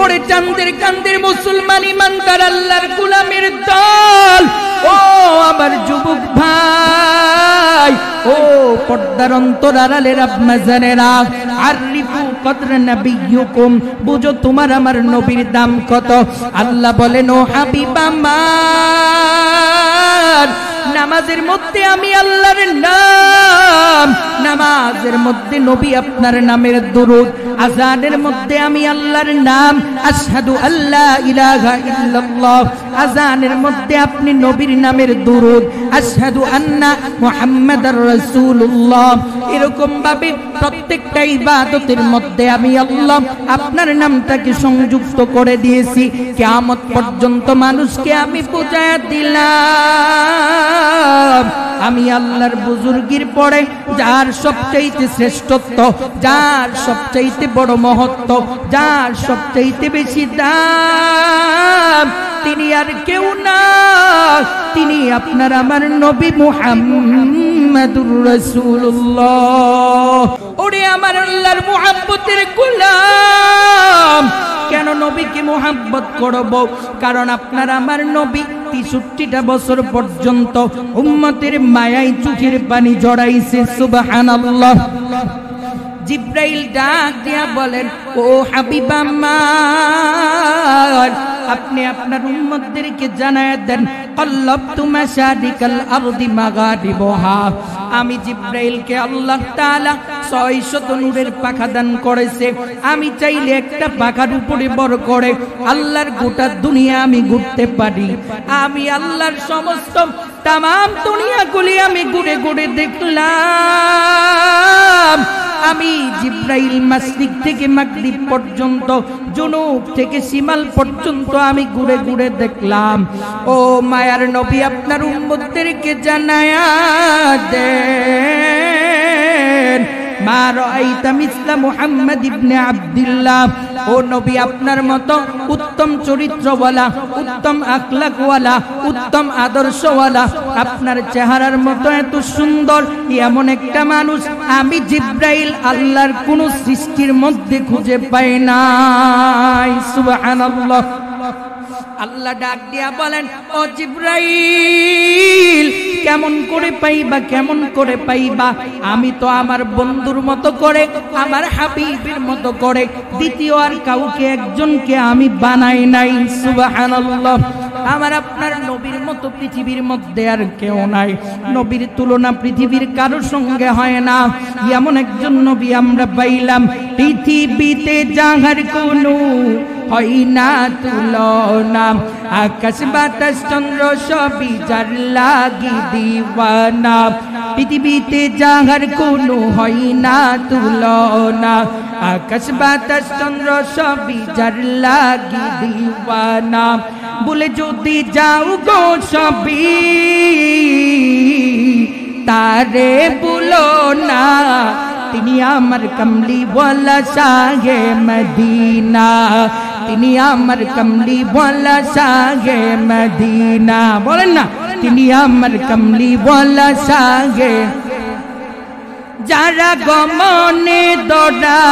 পড়ে চাঁদের কান্দের মুসলমান ইমানদার আল্লাহর গোলামের দল। ও আমার যুবক ভাই, ও পর্দার অন্তরালের আব্বা জানেরা, আরিফু কদর নবিয়ুকুম, বুঝো তোমার আমার নবীর দাম কত। আল্লাহ বলেন, ও হাবিব আমার, নামাজের মধ্যে আমি আল্লাহর নাম, নামাজের মধ্যে নবী আপনার নামের দুরূদ, আযানের মধ্যে আমি আল্লাহর নাম, আশহাদু আল্লা ইলাহা ইল্লাল্লাহ, আযানের মধ্যে আপনি নবীর নামের দুরূদ, আশহাদু আন্না মুহাম্মাদার রাসূলুল্লাহ। এরকম ভাবে প্রত্যেকটা ইবাদতের মধ্যে আমি আল্লাহ আপনার নামটাকে সংযুক্ত করে দিয়েছি। কিয়ামত পর্যন্ত মানুষকে আমি বুঝায়া দিলাম, আমি আল্লাহর বুজুর্গির পরে যার সবচাইতে শ্রেষ্ঠত্ব, যার সবচাইতে বড় মহত্ব, যার সবচাইতে বেশি দাম, তিনি আর কেউ না, তিনি আপনার আমার নবী মুহাম্মাদুর রাসূলুল্লাহ। ওরে আমার আল্লাহর মুহাব্বতের গোলাম, কেন নবীকে মুহাব্বত করব? কারণ আপনার আমার নবী ৬৩টা বছর পর্যন্ত উম্মতের মায়ায় চোখের পানি জড়াইছে। সুবহানাল্লাহ। জিব্রাইল ডাক দিয়া বলেন, ও হাবিব আমার, আপনি আপনার উম্মতদেরকে জানায়া দেন, কল্লাবতু মাশারিকাল আরদি মাগারিবহা, আমি জিব্রাইলকে আল্লাহ তাআলা ৬০০ নূরের পাখা দান করেছে। আমি চাইলে একটা পাখার উপরে বড় করে আল্লাহর গোটা দুনিয়া আমি ঘুরতে পারি। আমি আল্লাহর সমস্ত তাম দুনিয়াগুলি আমি ঘুরে ঘুরে দেখলাম। আমি জিব্রাইল মাশরিক থেকে মাগরিব পর্যন্ত, জুনুব থেকে শিমাল পর্যন্ত আমি ঘুরে ঘুরে দেখলাম। ও মায়ার নবী, আপনার উম্মতদেরকে জানায়া দেন, মা রাআইতা মিসলা মুহাম্মদ ইবনে আব্দুল্লাহ, ও নবী আপনার মতো উত্তম চরিত্রওয়ালা, উত্তম আখলাকওয়ালা, উত্তম আদর্শওয়ালা, আপনার চেহারার মতো এত সুন্দর এমন একটা মানুষ আমি জিব্রাইল আল্লাহর কোন সৃষ্টির মধ্যে খুঁজে পাই নাই। সুবহানাল্লাহ। আল্লাহ ডাক দিয়া বলেন, ও জিব্রাইল, কেমন করে পাইবা, কেমন করে পাইবা? আমি তো আমার বন্ধুর মতো করে, আমার হাবিবের মতো করে দ্বিতীয় আর কাউকে একজনকে আমি বানাই নাই। সুবহানাল্লাহ। আমার আপনার নবীর মতো পৃথিবীর মধ্যে আর কেউ নাই। নবীর তুলনা পৃথিবীর কারোর সঙ্গে হয় না। এমন একজন নবী আমরা পাইলাম, পৃথিবীতে যাহার কোনো হয় না তুলনা, আকাশ বাতাস চন্দ্র সবই যার লাগি দিওয়ানা। পৃথিবীতে যাহার কোনো হয় না তুলনা, আকাশ বাতাস চন্দ্র সবই যার লাগি দিওয়ানা। বলে যদি যাও গো সবই তারে বলো না, তিনি আমার কমলিওয়ালা শাহে মদিনা, তিনি আমার কমলিওয়ালা শাহে মদিনা। বলেন না, তিনি আমার কমলিওয়ালা শাহে। যারা গমনে দরা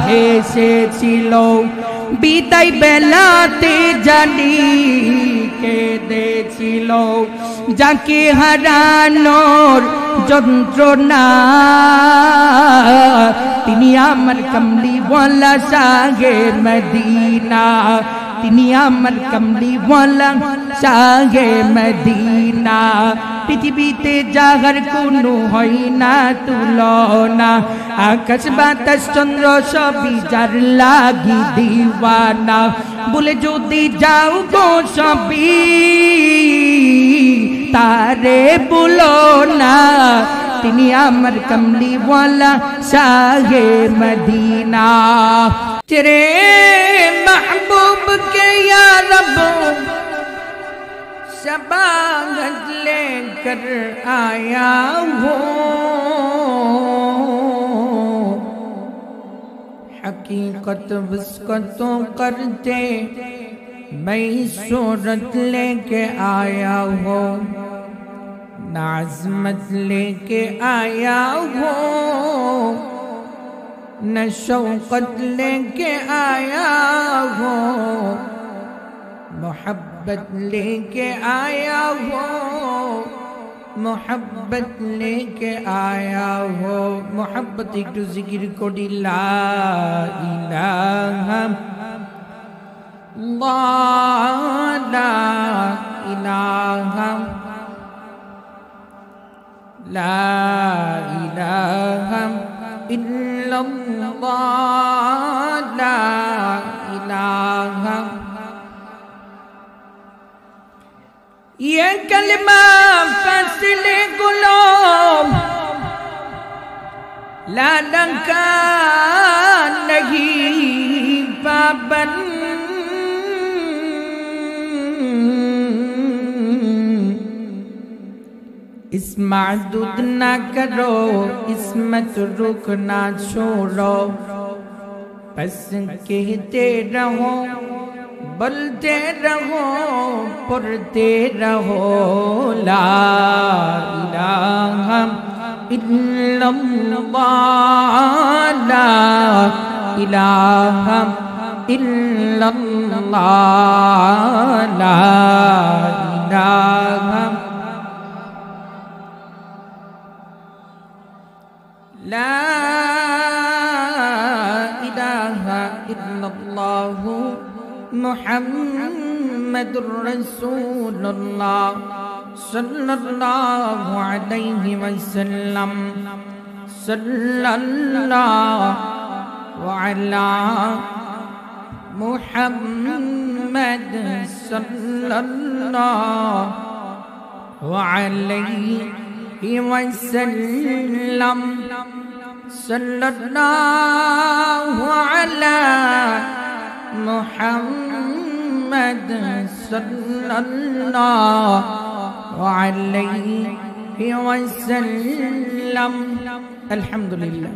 হেসেছিল, বিদায় বেলাতে জানি কেঁদেছিল, যাকে হারানোর যন্ত্রণা, তিনি আমার কমলিওয়ালা শাহে মদিনা, তিনি আমার কমলিওয়ালা শাহে মদিনা। পৃথিবীতে যাহার কোনো হয় না তুলনা, আকাশ বাতাস চন্দ্র সবই যার লাগি দিওয়ানা। বলে যদি যাও গো সবই তারে বলো না, তিনি আমার কমলিওয়ালা শাহে মদিনা। तेरे महबूब के या रब शबागत लेकर आया हूँ, हकीकत विस्कतो करते मैं सूरत लेके आया हूँ, नाज़मत लेके आया हूँ, न शौकत लेके आया हूँ। मोहब्बत लेके आया हो, मोहब्बत लेके आया हो। मोहब्बत एकटू जिकिर करी ला इलाहा ला इलाहा ला इलाहा इल्लल्लाह ला इलाहा। ये कलमा फसले गुलाम लाला का नहीं पाबंद, इसमें दूध ना करो, इसमें तो रुक ना छोड़ो, बस कहते रहो, बोलते रहो, पढ़ते रहो ला इलाहा इल्लल्लाह ला इलाहा इल्लल्लाह ला इलाहा ला इलाहा इल्लल्लाहु मुहम्मदुर रसूलुल्लाह सल्लल्लाहु अलैहि वसल्लम सल्लल्लाहु अला मुहम्मद सल्लल्लाहु अलैहि वसल्लम सल्लल्लाहु अला मुहम्मद सल्लल्लाहु अलैहि वसल्लम। अल्हम्दुलिल्लाह।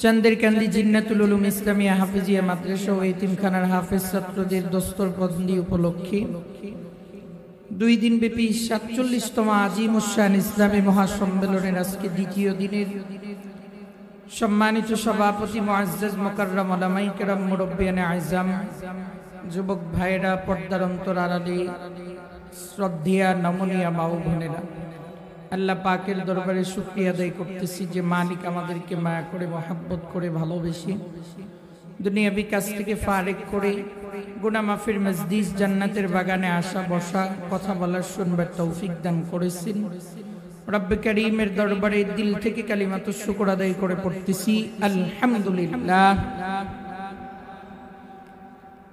चंद्रकांदी जिन्नातुल उलूम इस्लामिया हाफिजिया माद्रासा ও এতিমখানার হাফেজ ছাত্রদের দস্তরবন্দি উপলক্ষে 2 দিন ব্যাপী 47তম আজিমুশান ইসলামী মহাসম্মেলনের আজকে দ্বিতীয় দিনের সম্মানিত সভাপতি মুআজ্জাজ মুকাররম উলামায়ে কেরাম মুরব্বিয়ানে আযম যুবক ভাইরা পর্দার অন্তর আড়ালে শ্রদ্ধেয়া নমনীয় মা ও বোনেরা, আল্লাহ পাকের দরবারে শুকরিয়া আদায় করতেছি যে মালিক আমাদেরকে মায়া করে মহব্বত করে ভালোবেসে দুনিয়াবি কাজ থেকে ফারেক করে গুনাহ মাফির মজলিস জান্নাতের বাগানে আসা বসা কথা বলার শুনবার তৌফিক দান করেছেন। রব্বে কারীমের দরবারে দিল থেকে কালিমাতু শুকর আদায় করে পড়তেছি আলহামদুলিল্লাহ।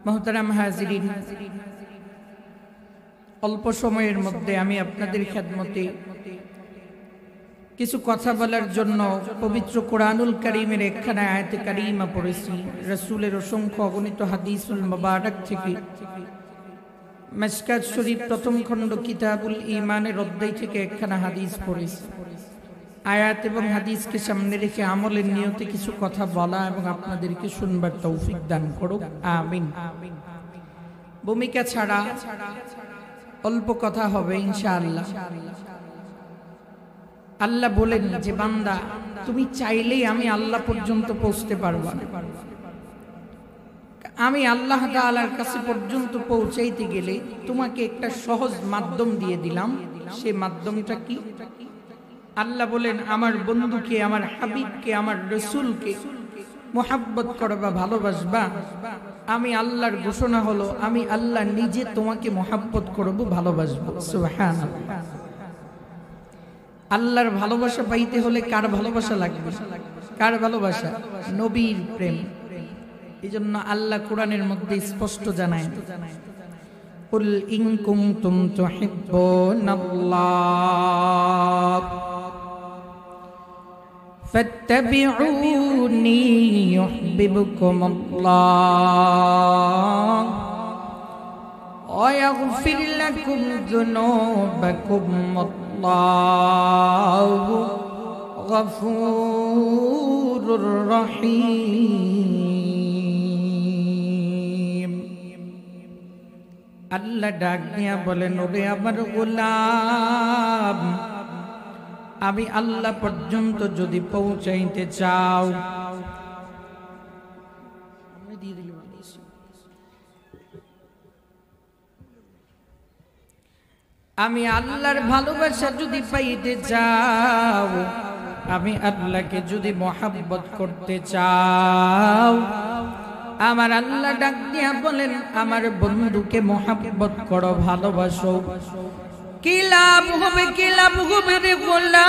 মুহতারাম হাজিরিন, অল্প সময়ের মধ্যে আমি আপনাদের খেদমতে কিছু কথা বলার জন্য পবিত্র কোরআনুল কারীমের একখানা আয়াতে কারীমা পড়েছি। রাসূলের অসংখ্য অগণিত হাদিসুল মুবারক থেকে মিশকাত শরীফ প্রথম খণ্ড কিতাবুল ঈমানের অধ্যায় থেকে একখানা হাদিস পড়েছি। আয়াত এবং হাদিসকে সামনে রেখে আমলের নিয়তে কিছু কথা বলা এবং আপনাদেরকে শুনবার তৌফিক দান করুক, আমিন। ভূমিকা ছাড়া অল্প কথা হবে ইনশাআল্লাহ। আল্লাহ বলেন যে বান্দা তুমি চাইলেই আমি আল্লাহ পর্যন্ত পৌঁছতে পারবা না। আমি আল্লাহ তাআলার কাছে পর্যন্ত পৌঁছাইতে গেলে তোমাকে একটা সহজ মাধ্যম দিয়ে দিলাম। সেই মাধ্যমটা কি? আল্লাহ বলেন আমার বন্ধুকে, আমার হাবিবকে, আমার রাসূলকে মুহাব্বত করবা, ভালোবাসবা। আমি আল্লাহর ঘোষণা হলো আমি আল্লাহ নিজে তোমাকে মুহাব্বত করব, ভালোবাসবো। সুবহানাল্লাহ। আল্লাহর ভালোবাসা পাইতে হলে কার ভালোবাসা লাগবে? কার ভালোবাসা? নবীর প্রেম। এজন্য আল্লাহ কোরআনের মধ্যে স্পষ্ট জানায়, কুল ইন কুনতুম তুহিব্বুনাল্লাহ ফাত্তাবিউনি ইউহিব্বুকুমুল্লাহ ওয়া ইয়াগফির লাকুম যুনুবাকুম আল্লাহু গফুরুর রহিম। আল্লাহ ডাক দিয়া বলেন, ওরে আমার গোলাম, আমি আল্লাহ পর্যন্ত যদি পৌঁছাইতে চাও, আমি আল্লাহর ভালোবাসা যদি পাইতে চাও, আমি আল্লাহকে যদি মহব্বত করতে চাও, আমার আল্লাহ ডাক দিয়া বলেন আমার বন্ধুকে মহব্বত করো, ভালোবাসো। কি লাভ হবে, কি লাভ হবে রে গোলাম?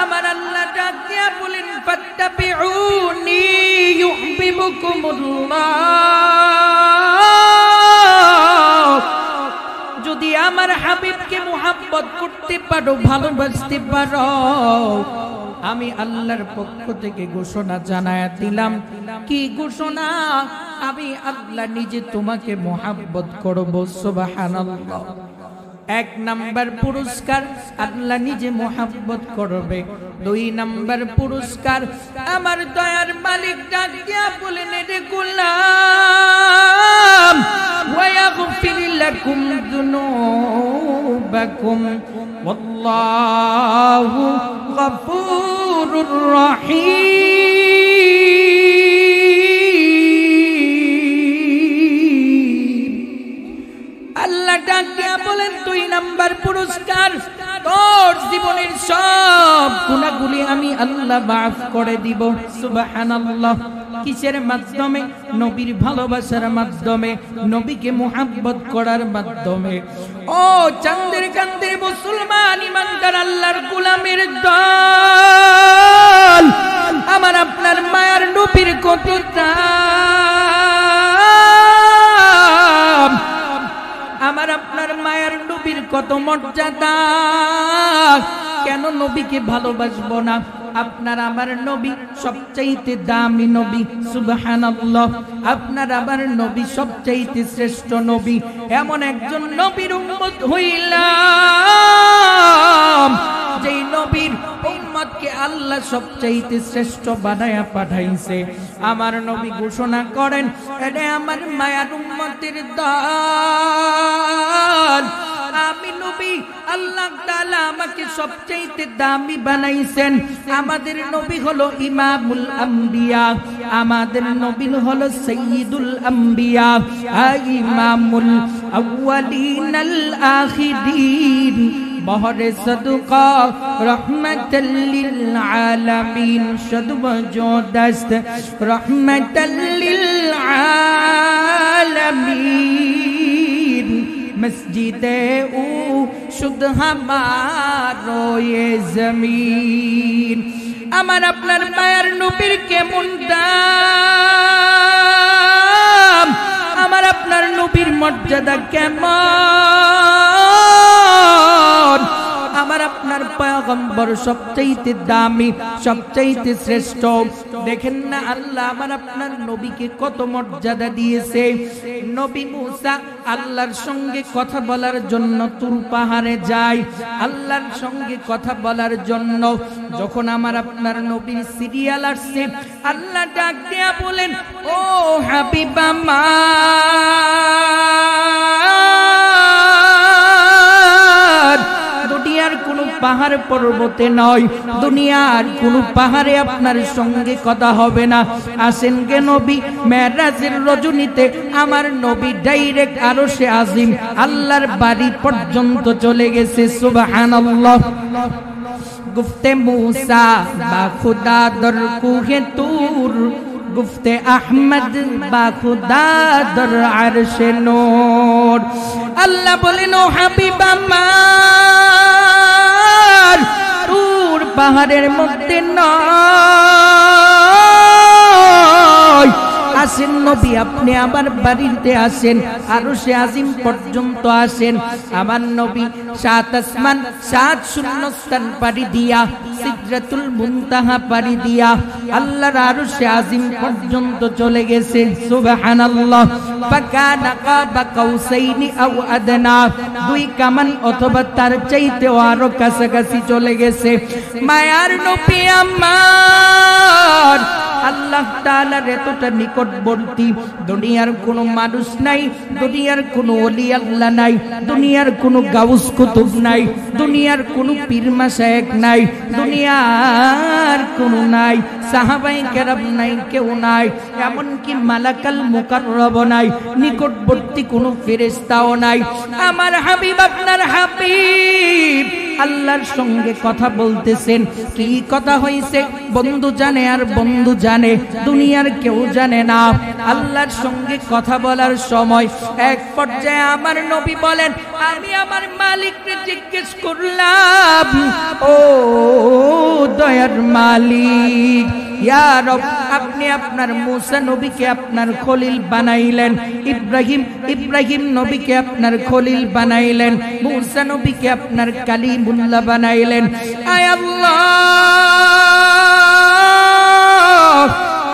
আমার আল্লাহ ডাক দিয়া বলেন ফাত্তাবিউনি ইউহিব্বুকুমুল্লাহ। যদি আমার হাবিবকে মুহাব্বত করতে পারো, ভালোবাসতে পারো, আমি আল্লাহর পক্ষ থেকে ঘোষণা জানায়া দিলাম। কি ঘোষণা? আমি আল্লাহ নিজে তোমাকে মুহাব্বত করব। সুবহানাল্লাহ। এক নাম্বার পুরস্কার আল্লাহ নিজে মুহাব্বত করবে। দুই নাম্বার পুরস্কার আমার দয়ার মালিক ডাক দিয়া বলেন রে গোলাম ওয়ায়াগফির লাকুম যুনুবাকুম ওয়াল্লাহু গফুরুর রহিম। আল্লাহ ডাক দিয়া বলেন দুই নাম্বার পুরস্কার, তোর জীবনের সব গুনাহগুলি আমি আল্লাহ মাফ করে দিব। সুবহানাল্লাহ। কিসের মাধ্যমে? নবীর ভালোবাসার মাধ্যমে, নবীকে মুহাব্বত করার মাধ্যমে। ও চাঁদের কান্দের মুসলমান ইমানদার আল্লাহর গোলামের দল, আমার আপনার মায়ার নবীর কত দাম, আমার আপনার মায়ার নবীর কত মর্যাদা। কেন নবীকে ভালোবাসবো না? আপনার আমার নবী সবচাইতে দামি নবী। সুবহানাল্লাহ। আপনার আমার নবী সবচাইতে শ্রেষ্ঠ নবী। এমন একজন নবীর উম্মত হইলাম যেই নবীর উম্মতকে আল্লাহ সবচাইতে শ্রেষ্ঠ বানায়া পাঠাইছে। আমার নবী ঘোষণা করেন, এটা আমার মায়ার উম্মতের দল। আমি নবী, আল্লাহ তাআলা আমাকে সবচাইতে দামি বানাইছেন। আমাদের নবী হলো ইমামুল আম্বিয়া, আমাদের নবী হলো সাইয়্যিদুল আম্বিয়া, ইমামুল আউয়ালিন আল আখিরিন, বহরে সদকা রহমাতাল লিল আলামিন, সদবজোদস্ত রহমাতাল লিল আলামিন। মসজিদে ও শুদ্ধ হামারো এ জমিন। আমার আপনার মায়ের নবীর কেমন দাম, আমার আপনার নবীর মর্যাদা কেমন। আমার আপনার পয়গম্বর সবচাইতে দামি, সবচাইতে শ্রেষ্ঠ। দেখেন না আল্লাহ আমার আপনার নবীকে কত মর্যাদা দিয়েছে। নবী মুসা আল্লাহর সঙ্গে কথা বলার জন্য তুর পাহাড়ে যায়, আল্লাহর সঙ্গে কথা বলার জন্য। যখন আমার আপনার নবীর সিরিয়াল আসছে, আল্লাহ ডাক দিয়া বলেন, ও হাবিব আমার, দুনিয়ার কোন পাহাড় পর্বতে নয়, দুনিয়ার কোন পাহাড়ে আপনার সঙ্গে কথা হবে না। আসেন গে নবী, মেরাজের রজনীতে আমার নবী ডাইরেক্ট আরশে আজিম আল্লাহর বাড়ি পর্যন্ত চলে গেছে। সুবহানাল্লাহ। গুফতে মুসা বা খুদা দর কুহে তুর, গুফতে আহমদ বা খুদা দর আরশে নূর। আল্লাহ বলেন, ও হাবিব আমার, তুর পাহাড়ের মধ্যে নয়, আসেন নবী আপনি আমার বাড়িতে আসেন, আরশে আজিম পর্যন্ত আসেন। আমার নবী সাত আসমান, সাত শূন্যস্থান পাড়ি দিয়া, সিদরাতুল মুনতাহা পাড়ি দিয়া আল্লাহর আরশে আজিম পর্যন্ত চলে গেছে। সুবহানাল্লাহ। ফাকানা কাবা কাউসাইনি আও আদনা, দুই কামান অথবা তার চাইতেও আরো কাছাকাছি চলে গেছে। মায়ার নবী আমার আল্লাহ তাআলার এতটা নিকটবর্তী, দুনিয়ার কোনো মানুষ নাই, দুনিয়ার কোনো ওলি আল্লাহ নাই, দুনিয়ার কোনো গাউস কুতুব নাই, দুনিয়ার কোনো পীর মাশায়েখ নাই, দুনিয়ার কোনো নাই, সাহাবায়ে কেরাম নাই, কেউ নাই, এমনকি মালাকাল মুকাররব নাই, নিকটবর্তী কোনো ফেরেশতাও নাই। আমার হাবিব, আপনার হাবিব আল্লাহর সঙ্গে কথা বলতেছেন। কি কথা হইছে বন্ধু জানে আর বন্ধু জানে, দুনিয়ার কেউ জানে না। আল্লাহর সঙ্গে কথা বলার সময় এক পর্যায়ে আমার নবী বলেন, আমি আমার মালিককে জিজ্ঞেস করলাম, ও দয়ার মালিক, ইয়া রব, আপনি আপনার মুসা নবীকে আপনার খলিল বানাইলেন, ইব্রাহিম নবীকে আপনার খলিল বানাইলেন, মুসা নবীকে আপনার কালিমুল্লাহ বানাইলেন। আয় আল্লাহ,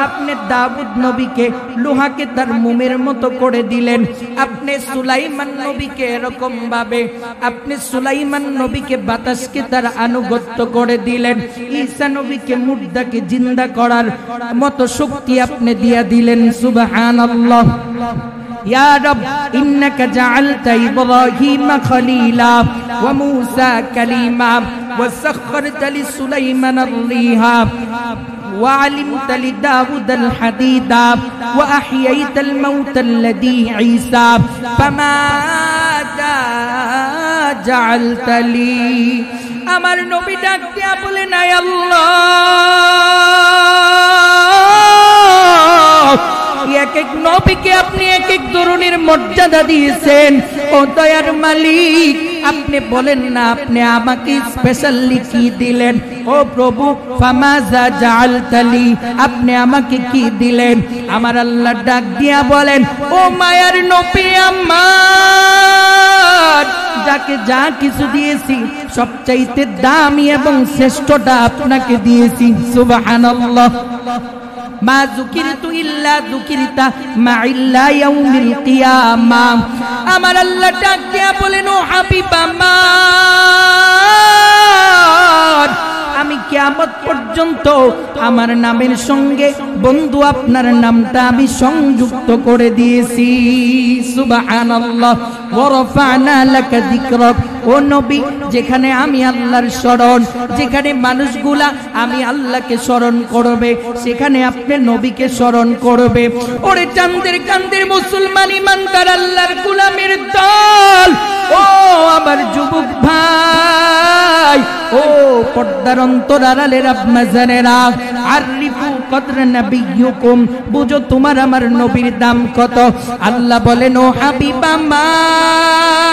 আপনি দাউদ নবীকে লোহাকে তার মোমের মতো করে দিলেন, আপনি সুলাইমান নবীকে এরকম ভাবে, আপনি সুলাইমান নবীকে বাতাসকে তার আনুগত্য করে দিলেন, ঈসা নবীকে মুর্দাকে জিন্দা করার মতো শক্তি আপনি দিয়া দিলেন। সুবহানাল্লাহ। ইয়া রব, ইন্নাকা জাআলতা ইব্রাহিমা খলিলা ওয়া মূসা কালিমা ওয়া সাখখারতা লিসুলাইমান আর-রিহা وعلمت لداود الحديد وأحييت الموت الذي عيسى فماذا جعلت لي। আমার নবী ডাক দিয়া বলেন, আয় আল্লাহ, এক এক নবীকে আপনি এক এক ধরনের মর্যাদা দিয়েছেন। ও দয়ার মালিক, আপনি বলেন না আপনি আমাকে স্পেশালি কি দিলেন। ও প্রভু, ফামাজা জাআলতালি, আপনি আমাকে কি দিলেন। আমার আল্লাহ ডাক দিয়া বলেন, ও মায়ার নবী আমার, যাকে যা কিছু দিয়েছি সবচাইতে দামি এবং শ্রেষ্ঠটা আপনাকে দিয়েছি। সুবহানাল্লাহ। মা যুকিরতু ইল্লা যুকিরতা মা'ইল্লা ইয়াউমিল কিয়ামাহ। আমার আল্লাহ ডাক দিয়া বলেন, ও হাবিব আমার, আমি কিয়ামত পর্যন্ত আমার নামের সঙ্গে বন্ধু আপনার নামটা আমি সংযুক্ত করে দিয়েছি। সুবহানাল্লাহ। ওয়া রাফা'না লাকা যিকরাক। ও নবী, যেখানে আমি আল্লাহর স্মরণ, যেখানে মানুষগুলা আমি আল্লাহকে স্মরণ করবে, সেখানে আপনি নবীকে স্মরণ করবে। ওরে চাঁদের কান্দের মুসলমান ইমানদার আল্লাহর গোলামের দল, ও আমার যুবক ভাই, ও পর্দার অন্তরালের আব্বা জানেরা, আরিফু কদর নবিয়্যুকুম, বুঝো তোমার আমার নবীর দাম কত। আল্লাহ বলেন, ও হাবিব আমার,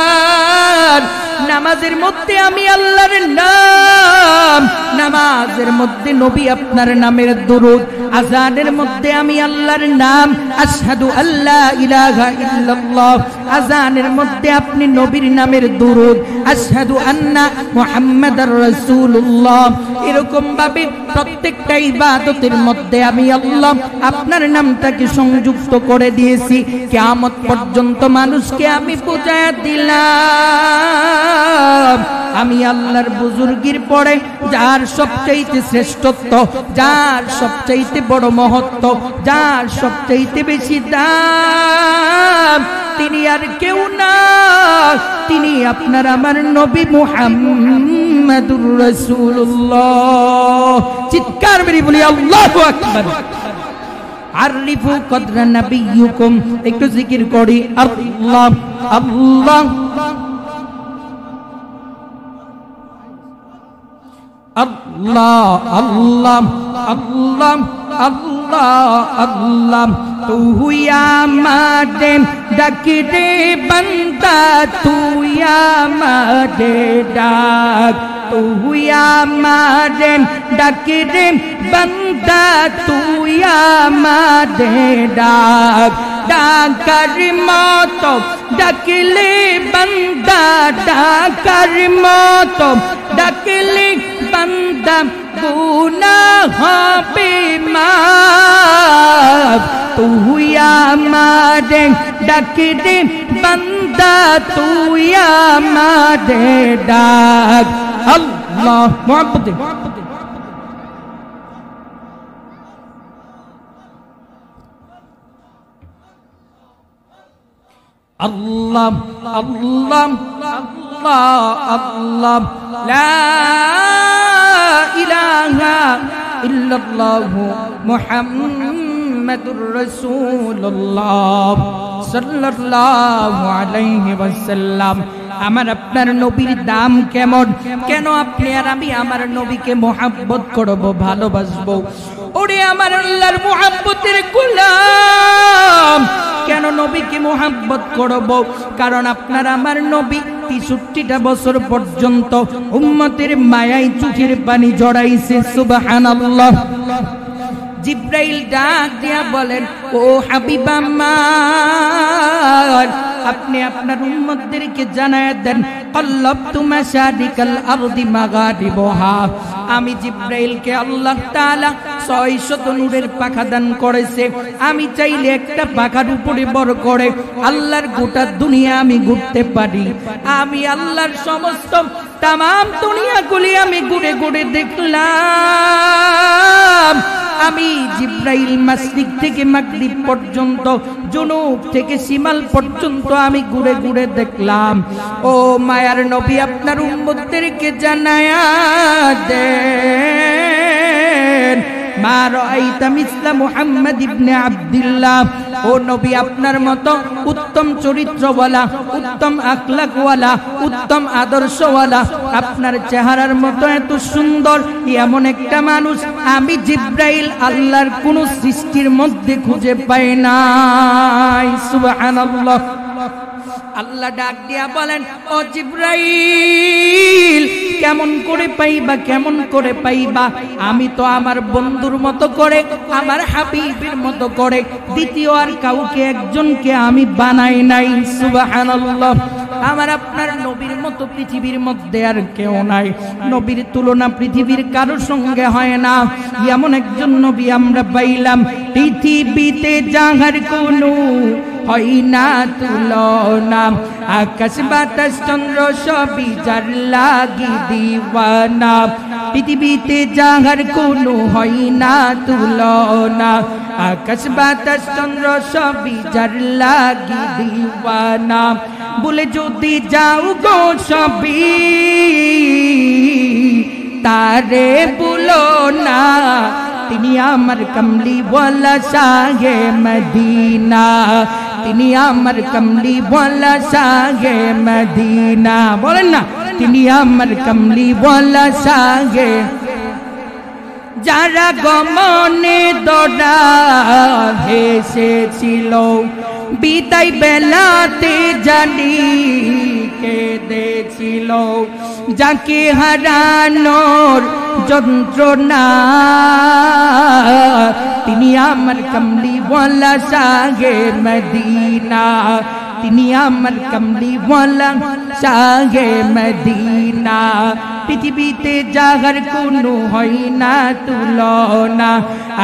নামাজের মধ্যে আমি আল্লাহর নাম, নামাজের মধ্যে নবী আপনার নামের দুরূদ, আযানের মধ্যে আমি আল্লাহর নাম, আশহাদু আল্লা ইলাহা ইল্লাল্লাহ, আযানের মধ্যে আপনি নবীর নামের দুরূদ, আশহাদু আন্না মুহাম্মাদার রাসূলুল্লাহ। এরকম ভাবে প্রত্যেকটা ইবাদতের মধ্যে আমি আল্লাহ আপনার নামটাকে সংযুক্ত করে দিয়েছি। কিয়ামত পর্যন্ত মানুষকে আমি বুঝায়া দিলাম, আমি আল্লাহর বুজুর্গির পরে যার সবচাইতে শ্রেষ্ঠত্ব, যার সবচাইতে বড় মহত্ব, যার সবচাইতে বেশি দাম, তিনি আর কেউ না, তিনি আপনার আমার নবী মুহাম্মাদুর রাসূলুল্লাহ। চিৎকার মেরে বলি আল্লাহু আকবার। আরিফু কদর নবিয়্যুকুম, একটু জিকির করি আল্লাহ আল্লাহ আল্লাহ আল্লাহ আল্লাহ আল্লাহ আল্লাহ। তুই আমারে ডাকি রে বান্দা, তুই আমারে ডাক, তুই আমারে ডাকি রে বান্দা, তুই আমারে ডাক। ডাকার মতো ডাকলে বান্দা, ডাকার মতো ডাকলে বান্দা, গুনাহ হবে মাফ। তুই আমারে ডাকি দে বান্দা, তুই আমারে ডাক। আল্লাহ মুহাব্বতে আল্লাহ আল্লাহ আল্লাহ আল্লাহ লা ইলাহা ইল্লাল্লাহু মুহাম্মাদুর রাসূলুল্লাহ সাল্লাল্লাহু আলাইহি ওয়াসাল্লাম। আমার আপনার নবীর দাম কেমন, কেন আপনি আর আমি আমার নবীকে মোহাব্বত করব, ভালোবাসবো? ওরে আমার আল্লাহর মোহাব্বতের গোলাম, কেন নবীকে মোহাব্বত করব? কারণ আপনার আমার নবী ৬৩টা বছর পর্যন্ত উম্মতের মায়ায় চোখের পানি জড়াইছে। সুবহানাল্লাহ। জিব্রাইল ডাক দিয়া বলেন, ও হাবিব আমার, আপনি আপনার উম্মতদেরকে জানায় দেন, কাল্লাবতু মাশারিকাল আরদি মাগারিবহা। আমি জিব্রাইলকে আল্লাহ তাআলা ৬০০ নূরের পাখা দান করেছে। আমি চাইলে একটা পাখার উপরে বড় করে আল্লাহর গোটা দুনিয়া আমি ঘুরতে পারি। আমি আল্লাহর সমস্ত তাম দুনিয়াগুলি আমি ঘুরে ঘুরে দেখলাম। আমি জিব্রাইল মাশরিক থেকে মাগরিব পর্যন্ত, জুনুব থেকে শিমাল পর্যন্ত আমি ঘুরে ঘুরে দেখলাম। ও মায়ার নবী, আপনার উম্মতদেরকে জানায়া দেন, মা রাআইতা মিসলা মুহাম্মদ ইবনে আব্দুল্লাহ। ও নবী, আপনার মতো উত্তম চরিত্রওয়ালা, উত্তম আখলাকওয়ালা, উত্তম আদর্শওয়ালা, আপনার চেহারার মতো এত সুন্দর এমন একটা মানুষ আমি জিব্রাইল আল্লাহর কোন সৃষ্টির মধ্যে খুঁজে পাই নাই। সুবহানাল্লাহ। আল্লাহ ডাক দিয়া বলেন, ও জিব্রাইল, কেমন করে পাইবা, কেমন করে পাইবা? আমি তো আমার বন্ধুর মতো করে, আমার হাবিবের মতো করে দ্বিতীয় আর কাউকে একজনকে আমি বানাই নাই। সুবহানাল্লাহ। আমার আপনার নবীর মতো পৃথিবীর মধ্যে আর কেউ নাই। নবীর তুলনা পৃথিবীর কারোর সঙ্গে হয় না। এমন একজন নবী আমরা পাইলাম, পৃথিবীতে যাহার কোনো হয় না তুলনা, আকাশ বাতাস চন্দ্র সবই যার লাগি দিওয়ানা। পৃথিবীতে যাহার কোনো হয় না তুলনা, আকাশ বাতাস চন্দ্র সবই যার লাগি দিওয়ানা। বলে যদি যাও গো সবই তারে বলো না, তিনি আমার কমলি ওয়ালা শাহে মদিনা, তিনি আমার কমলি ওয়ালা শাহে মদিনা। বলেন না, তিনি আমার কমলি ওয়ালা শাহে। যারা গমনে দড়া হেসেছিল, বিদায় বেলাতে জানি কেঁদেছিল, যাকে হারানোর যন্ত্রণা, তিনি আমার কমলি ওয়ালা শাহে মদিনা, তিনি আমার কমলি ওয়ালা শাহে মদিনা। পৃথিবীতে যাহার কোনো হয় না তুলনা,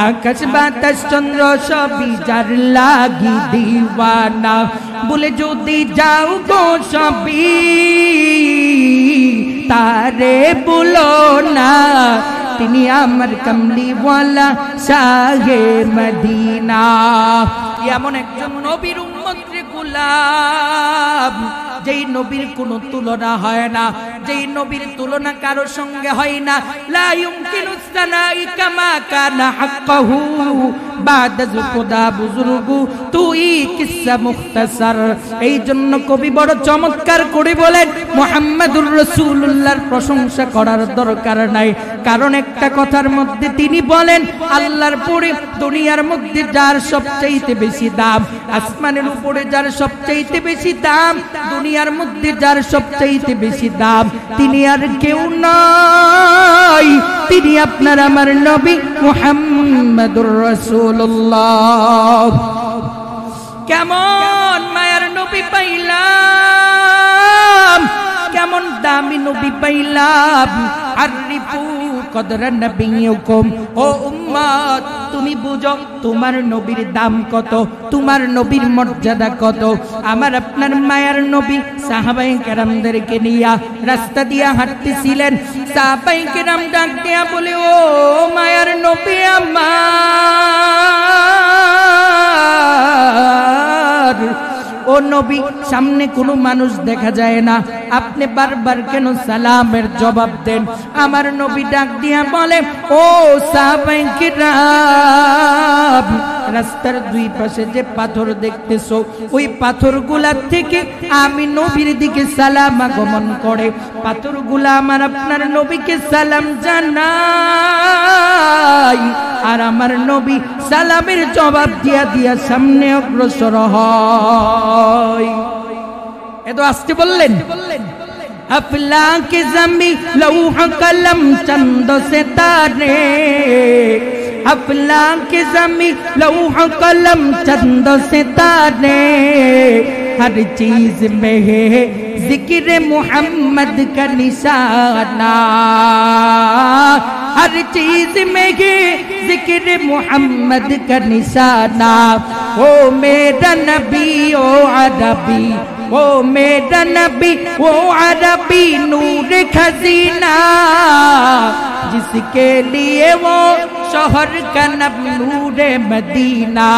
আকাশ বাতাস চন্দ্র সবই যার লাগি দিওয়ানা। বলে যদি যাও গো সবই তারে বলো না, তিনি আমার কমলি ওয়ালা শাহে মদিনা। এমন একজন নবীর উম্মতের গোলাম, যেই নবীর কোনো তুলনা হয় না, যেই নবীর তুলনা কারো সঙ্গে হয় না। লা ইউমকিনু সানাই কামা কানা হাক্কাহু বাদা যুকদা বুজুর্গু তুই কিসসা মুখতাসার। এই জন্য কবি বড় চমৎকার করে বলেন, মুহাম্মাদুর রাসূলুল্লাহর প্রশংসা করার দরকার নাই। কারণ একটা কথার মধ্যে তিনি বলেন, আল্লাহর পরে দুনিয়ার মধ্যে যার সবচাইতে বেশি দাম, আসমানের উপরে যার সবচাইতে বেশি দাম, দুনিয়ার মধ্যে যার সবচাইতে বেশি দাম, তিনি আর কেউ নয়, তিনি আপনার আমার নবী মুহাম্মাদুর রাসূলুল্লাহ। কেমন মায়ার নবী পাইলাম, কেমন দামি নবী পাইলাম। আরিফু কদরা নবিয়ুকুম। ও উম্মত, তুমি বুঝো তোমার নবীর দাম কত, তোমার নবীর মর্যাদা কত। আমার আপনার মায়ার নবী সাহাবায়ে কেরামদেরকে নিয়ে রাস্তা দিয়ে হাঁটতেছিলেন। সাহাবায়ে কেরাম ডাক দিয়া বলে, ও মায়ার নবী আমার, ও নবী সামনে কোনো মানুষ দেখা যায় না, আপনি বারবার কেন সালামের জবাব দেন? আমার নবী ডাক দিয়া বলে, ও সাহাবায়ে কিরাম, রাস্তার দুই পাশে যে পাথর দেখতেছো, ওই পাথরগুলা থেকে আমি নবীর দিকে সালাম আগমন করে। পাথরগুলা আমার আপনার নবীকে সালাম জানাই, আর আমার নবী সালামের জবাব দিয়া দিয়া সামনে অগ্রসর হয়। এত আসতে বললেন। अफलाक ज़मी लौह कलम चंद सितारे, अफलाक ज़मी लौह कलम चंद सितारे, हर चीज में है जिक्र मोहम्मद का निशाना, हर चीज में है जिक्र मोहम्मद का निशाना। ओ मेरा नबी ओ अरबी, ओ मेरा नबी वो अरबी नूर खजीना, जिसके लिए वो शहर का नब नूर मदीना,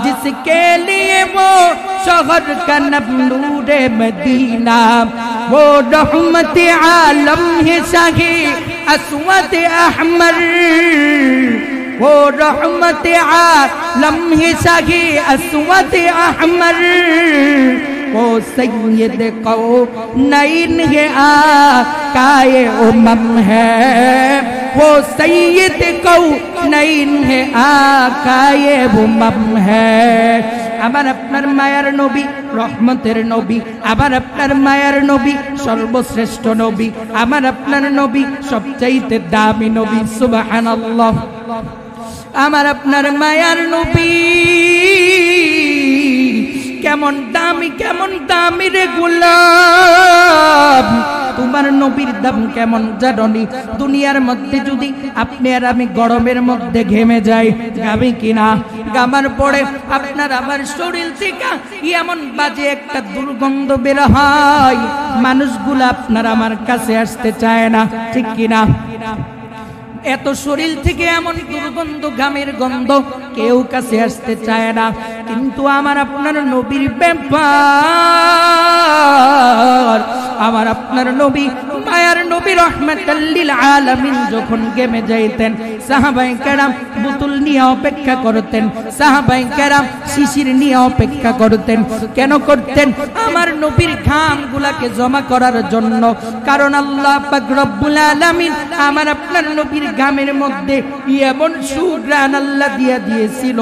जिसके लिए वो शहर का नब नूर मदीना। वो रहमत आलम है शाही अस्वद अहमर, वो रहमत आलम है शाही अस्वद अहमर। वो सैयद कौनैन है आकाए उमम है, वो सैयद कौनैन है आकाए उमम है। আমার আপনার মায়ার নবী, রহমতের নবী, আমার আপনার মায়ার নবী, সর্বশ্রেষ্ঠ নবী, আমার আপনার নবী সবচাইতে দামি নবী। সুবহানাল্লাহ। আমার আপনার মায়ার নবী কেমন দামি রে গোলাম, তোমার নবীর দাম কেমন জানি? দুনিয়ার মধ্যে যদি আপনি আর আমি গরমের মধ্যে ঘেমে যাই, ঘামি কিনা? ঘামার পরে আপনার আমার শরীর থেকে এমন বাজে একটা দুর্গন্ধ বের হয়, মানুষগুলো আপনার আমার কাছে আসতে চায় না, ঠিক কিনা? এত শরীর থেকে এমন দুর্গন্ধ, ঘামের গন্ধ, কেউ কাছে আসতে চায় না। কিন্তু আমার আপনার নবীর ব্যাপার, আমার আপনার নবী মায়ার নবী রহমাতাল লিল আলামিন যখন গেমে যাইতেন, সাহাবায়ে কেরাম বোতল নিয়ে অপেক্ষা করতেন, সাহাবায়ে কেরাম শিশির নিয়ে অপেক্ষা করতেন। কেন করতেন? আমার নবীর ঘামগুলাকে জমা করার জন্য। কারণ আল্লাহ পাক রব্বুল আলামিন আমার আপনার নবীর ঘামের মধ্যে এমন সুঘ্রাণ আল্লাহ দিয়া দিয়েছিল,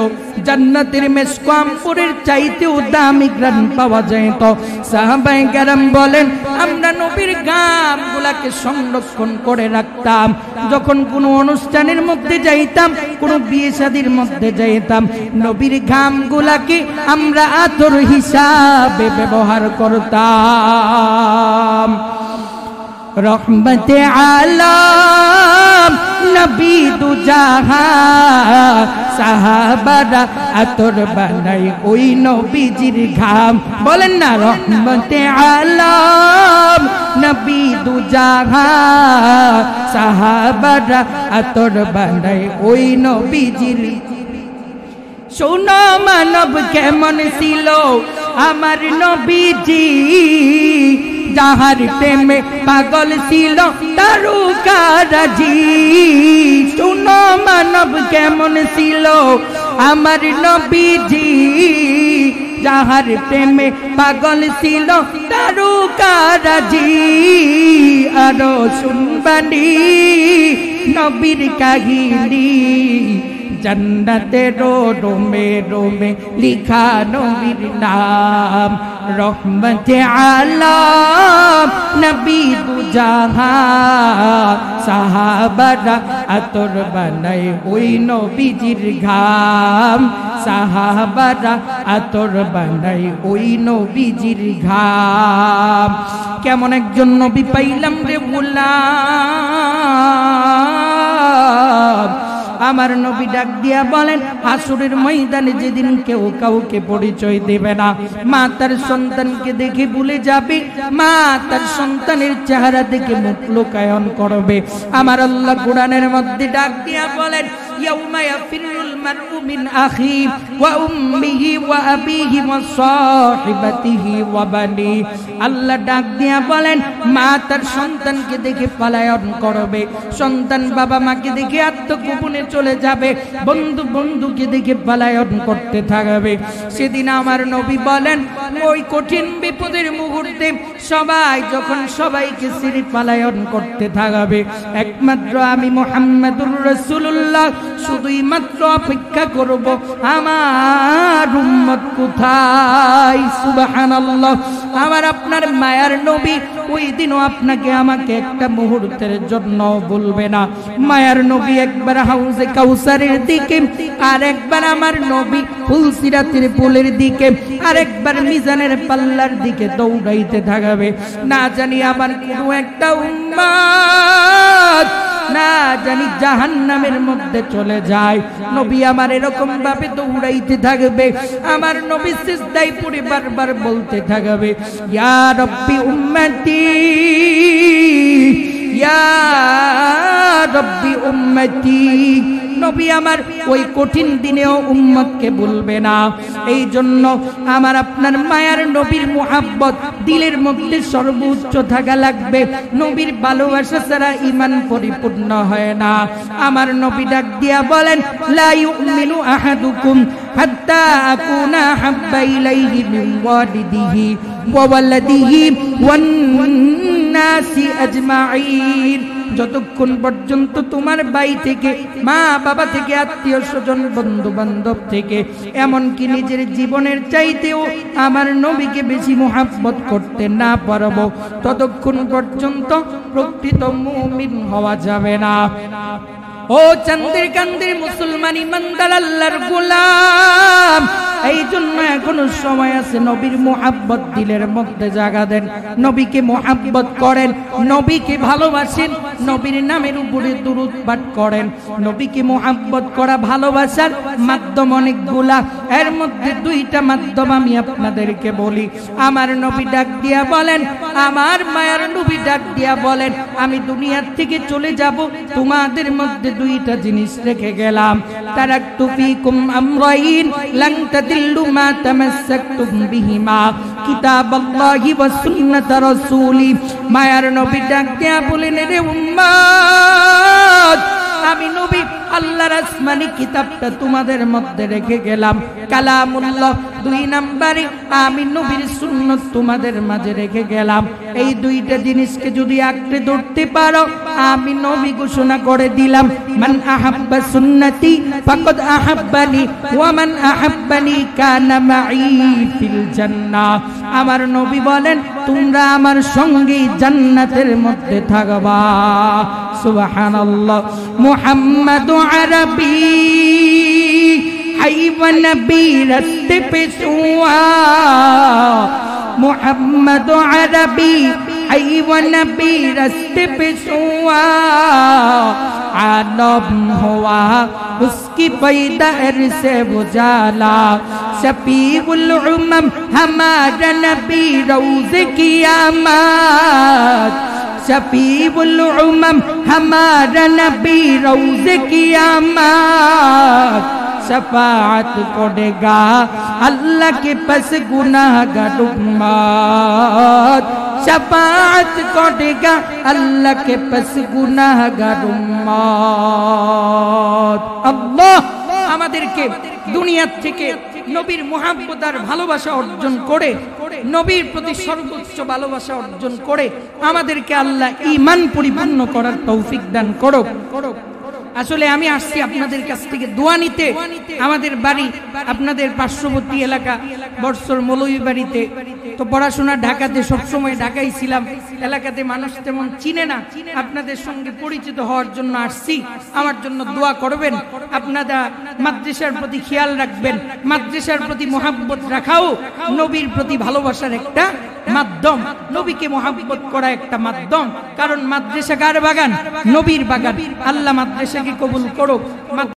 জান্নাতের মেশক আম্বরের চাইতেও দামি ঘ্রাণ পাওয়া যায়। তো সাহাবায়ে কেরাম বলেন, আমরা নবীর ঘামগুলাকে সংরক্ষণ করে রাখতাম। যখন কোনো অনুষ্ঠানের মধ্যে যাইতাম, কোনো বিয়ে শাদীর মধ্যে যাইতাম, নবীর ঘামগুলাকে আমরা আতর হিসাবে ব্যবহার করতাম। রহমতে আলম নবী দু জাহান, সাহাবারা আতর বানাই ওই নবীজির ঘাম। বলেন না, রহমতে আলম নবী দু জাহান, সাহাবারা আতর বানাই ওই নবীজির। শোনো মানব কেমন ছিল আমার নবীজি, যাহার প্রেমে পাগল ছিল তারকারাজি। শোনো মানব কেমন ছিল আমার নবীজি, যাহার প্রেমে পাগল ছিল তারকারাজি। আরো শুনবানি নবীর কাহিনী, जन्नतेरो रोमे रोमे लिखा नबीर नाम। रहमते आलम नबी दु जहान, साहाबारा आतोर बानाय ओई नबीजिर घाम, साहाबारा आतोर बानाय ओई नबीजिर घाम। केमन एकजन नबी पाइलाम रे गोलाम। আমার নবী ডাক দিয়া বলেন, হাসরের ময়দানে যেদিন কেউ কাউকে পরিচয় দেবে না, মা তার সন্তানকে দেখে ভুলে যাবে, মা তার সন্তানের চেহারা দেখে মুখ লোকায়ন করবে। আমার আল্লাহ কোরআনের মধ্যে ডাক দিয়া বলেন, ইয়াউমা ইয়াফিরুল মারউ মিন আখি ওয়া উম্মিহি ওয়া আবিহি ওয়া সাহিবাতিহি ওয়া বানি। আল্লাহ ডাক দিয়া বলেন, মা তার সন্তানকে দেখে পলায়ন করবে, সন্তান বাবা মাকে দেখে আত্মগোপনে চলে যাবে, বন্ধু বন্ধুকে দেখে পলায়ন করতে থাকবে। সেদিন আমার নবী বলেন, ওই কঠিন বিপদের মুহূর্তে সবাই যখন সবাইকে ছেড়ে পলায়ন করতে থাকবে, একমাত্র আমি মুহাম্মদুর রাসূলুল্লাহ শুধুই মাত্র অপেক্ষা করব আমার উম্মত কোথায়। সুবহানাল্লাহ। আমার আপনার মায়ার নবী ওই দিনও আপনাকে আমাকে একটা মুহূর্তের জন্য বলবে না। মায়ার নবী একবার হাউজে কাউসারের দিকে, আর একবার আমার নবী ফুলসিরাতের পুলের দিকে, আর একবার মিজানের পাল্লার দিকে দৌড়াইতে থাকবে। না জানি আবার কোনো একটা উম্মত না জানি জাহান্নামের মধ্যে চলে যায়। নবী আমার এরকম ভাবে দৌড়াইতে থাকবে, আমার নবী সিজদায় পড়ে বারবার বলতে থাকবে, ইয়া রাব্বি উম্মতি, ইয়া রাব্বি উম্মতি। নবী আমার ওই কঠিন দিনেও উম্মতকে বলবে না। এই জন্য আমার আপনার মায়ার নবীর মুহাব্বত দিলের মধ্যে সর্বোচ্চ থাকা লাগবে। নবীর ভালোবাসা ছাড়া ঈমান পরিপূর্ণ হয় না। আমার নবী ডাক দিয়া বলেন, লা ইউমিনু আহাদুকুম হাত্তা আকুনা হাব্বা ইলাইহি মিন ওয়ালিদিহি ওয়া ওয়ালাদিহি ওয়ান নাসি আজমাইন। যতক্ষণ পর্যন্ত তোমার ভাই থেকে, মা বাবা থেকে, আত্মীয় স্বজন, বন্ধু বান্ধব থেকে, এমনকি নিজের জীবনের চাইতেও আমার নবীকে বেশি মুহাব্বত করতে না পারবো, ততক্ষণ পর্যন্ত প্রকৃত মুমিন হওয়া যাবে না। ও চান্দের কান্দের মুসলমান ইমানদার আল্লাহর গোলাম, এই জন্য এখনো সময় আছে। নবীর মুহাব্বত দিলের মধ্যে জায়গা দেন, নবীকে মুহাব্বত করেন, নবীকে ভালোবাসেন, নবীর নামের উপরে দুরূদ পাঠ করেন। নবীকে মুহাব্বত করা ভালোবাসার মাধ্যম অনেকগুলা, এর মধ্যে দুইটা মাধ্যম আমি আপনাদেরকে বলি। আমার নবী ডাক দিয়া বলেন, আমার মায়ার নবী ডাক দিয়া বলেন, আমি দুনিয়ার থেকে চলে যাব, তোমাদের মধ্যে দুইটা জিনিস রেখে গেলাম। তারাকতু ফীকুম আমরাইন লান তাদিল্লু মা তামাসসাকতুম বিহিমা কিতাবাল্লাহি ওয়া সুন্নাত রাসূলি। মায়ার নবী ডাক দিয়া বলেন, রে উম্মত, আমি নবী আল্লাহর আসমানি কিতাবটা তোমাদের মধ্যে রেখে গেলাম, কালামুল্লাহ। দুই নম্বরে আমি নবীর সুন্নাত তোমাদের মাঝে রেখে গেলাম। এই দুইটা জিনিসকে যদি আঁকড়ে ধরতে পারো, আমি নবী ঘোষণা করে দিলাম, মান আহাব্বা সুন্নতি ফাকাদ আহাব্বানি ওয়া মান আহাব্বানি কানা মাই ফিল জান্নাহ। আমার নবী বলেন, তোমরা আমার সঙ্গে জান্নাতের মধ্যে থাকবা। সুবহানাল্লাহ। মুহাম্মাদু আরবি হাইওয়া নবী রাস্তে পে সুয়া, মুহাম্মাদু আরবি হাইওয়া নবী রাস্তে পে সুয়া, आलम हुआ उसकी पैदाइश से उजाला, शफीउल उम्म हमारा नबी रोज़े क़यामत, शफीउल उम्म हमारा नबी रोज़े क़यामत, शफाअत करेगा अल्लाह के पास गुनाहगार उम्मत, शफाअत करेगा अल्लाह के पास गुनाहगार उम्मत। अल्लाह আমাদেরকে দুনিয়া থেকে নবীর মুহাব্বত আর ভালোবাসা অর্জন করে, নবীর প্রতি সর্বোচ্চ ভালোবাসা অর্জন করে আমাদেরকে আল্লাহ ঈমান পরিপূর্ণ করার তৌফিক দান করুক। আসলে আমি আসছি আপনাদের কাছ থেকে দোয়া নিতে। আমাদের বাড়ি আপনাদের পার্শ্ববর্তী এলাকা বর্ষর মৌলভী বাড়িতে। তো পড়াশোনা ঢাকাতে, সবসময় ঢাকায় ছিলাম, এলাকাতে মানুষ তেমন চিনে না। আপনাদের সঙ্গে পরিচিত হওয়ার জন্য আসছি, আমার জন্য দোয়া করবেন। আপনারা মাদ্রাসার প্রতি খেয়াল রাখবেন। মাদ্রাসার প্রতি মুহাব্বত রাখাও নবীর প্রতি ভালোবাসার একটা মাধ্যম, নবীকে মুহাব্বত করা একটা মাধ্যম। কারণ মাদ্রাসা কার বাগান? নবীর বাগান। আল্লাহ মাদ্রাসাকে কবুল করুক।